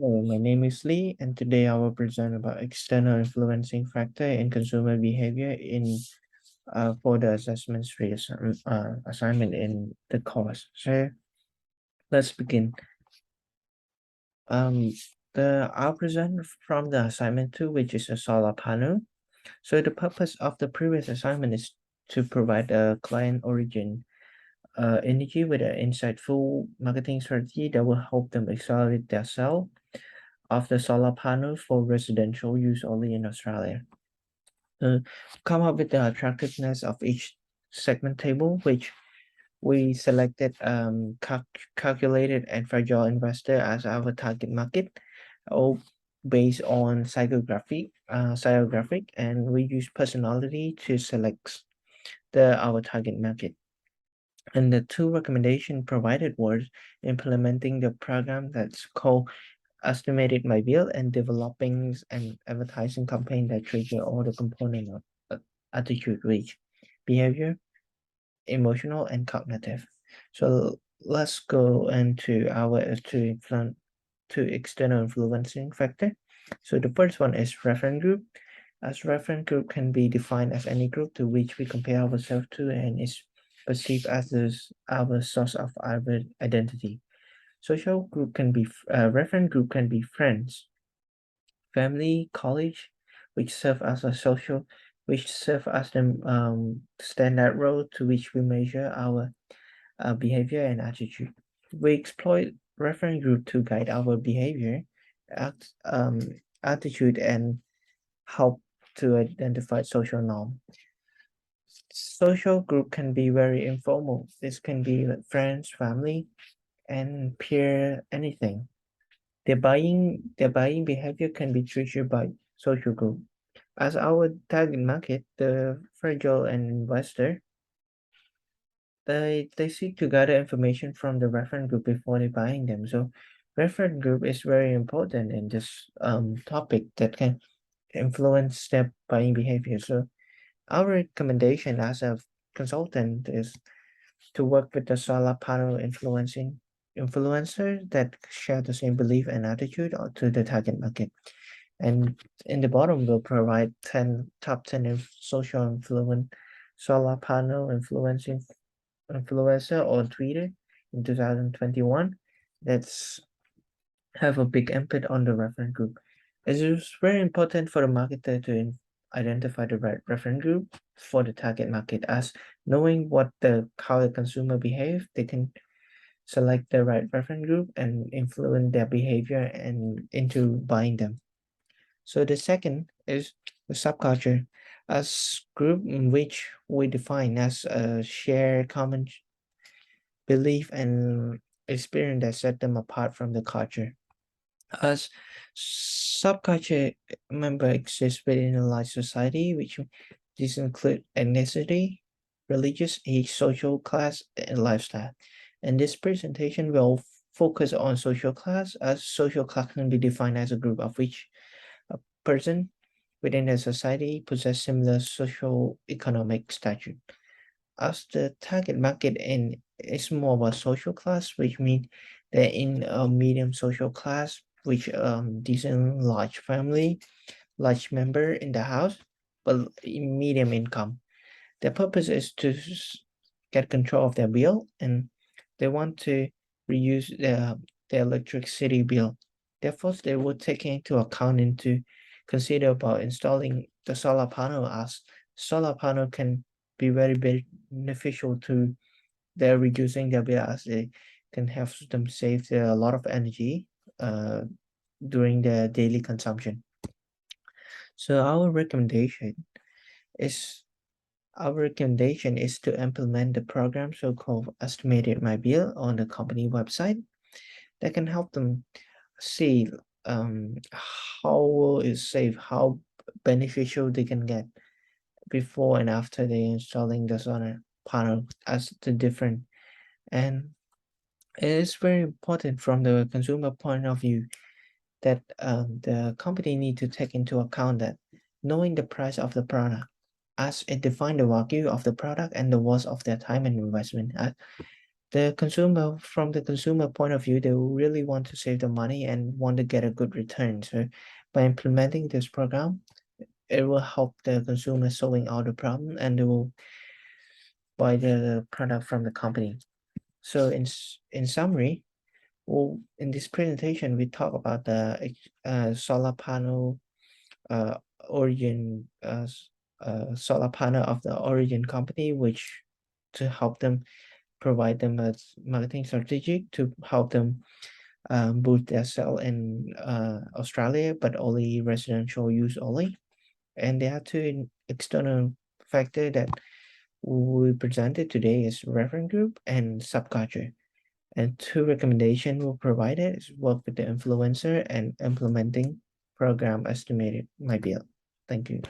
Hello, my name is Lee, and today I will present about external influencing factor in consumer behavior in for the assignment in the course. So let's begin. Um, I'll present from the assignment 2, which is a solar panel. So the purpose of the previous assignment is to provide a client origin energy with an insightful marketing strategy that will help them accelerate their sale of the solar panel for residential use only in Australia. Come up with the attractiveness of each segment table, which we selected calculated and fragile investor as our target market, all based on psychographic, and we use personality to select our target market. And the two recommendation provided were implementing the program that's called estimated my bill and developing an advertising campaign that trigger all the component of attitude, reach, behavior, emotional, and cognitive. So let's go into our to external influencing factor. So the first one is reference group. As reference group can be defined as any group to which we compare ourselves to and is perceived as our source of our identity. Social group can be reference group can be friends, family, college, which serve as the standard role to which we measure our behavior and attitude. We exploit reference group to guide our behavior, act, um, attitude, and help to identify social norm. Social group can be very informal. This can be like friends, family, and peer anything. Their buying behavior can be triggered by social group. As our target market, the fragile and investor, they seek to gather information from the reference group before they buying them. So reference group is very important in this topic that can influence their buying behavior. So our recommendation as a consultant is to work with the solar panel influencer that share the same belief and attitude to the target market. And in the bottom, we'll provide 10 top 10 social influence solar panel influencer on Twitter in 2021 that's have a big impact on the reference group. It is very important for the marketer to identify the right reference group for the target market, as knowing how the consumer behave, they can select the right reference group and influence their behavior and into buying them. So the second is the subculture, as group in which we define as a shared common belief and experience that set them apart from the culture. As subculture member exists within a large society, which these include ethnicity, religious, age, social class, and lifestyle. And this presentation will focus on social class, as social class can be defined as a group of which a person within a society possess similar social economic stature. As the target market in is more about social class, which means they're in a medium social class, which decent large family, large member in the house, but medium income. Their purpose is to get control of their bill, and they want to reuse their electricity bill. Therefore, they would take into account into consider about installing the solar panel, as solar panel can be very beneficial to their reducing their bill, as they can help them save a lot of energy uh, during their daily consumption. So is our recommendation is to implement the program so-called estimated my bill on the company website that can help them see how is safe, how beneficial they can get before and after they installing the solar panel as the different. And it is very important from the consumer point of view that the company need to take into account that knowing the price of the product, as it define the value of the product and the worth of their time and investment. From the consumer point of view, they really want to save the money and want to get a good return. So by implementing this program, it will help the consumer solving all the problem, and they will buy the product from the company. So in summary, well, in this presentation, we talk about the solar panel origin solar panel of the origin company, which to help them provide them a marketing strategy to help them boost their sale in Australia, but only residential use only. And there are two external factor that we presented today is reference group and subculture. And two recommendation we provided is work with the influencer and implementing program estimated my bill. Thank you.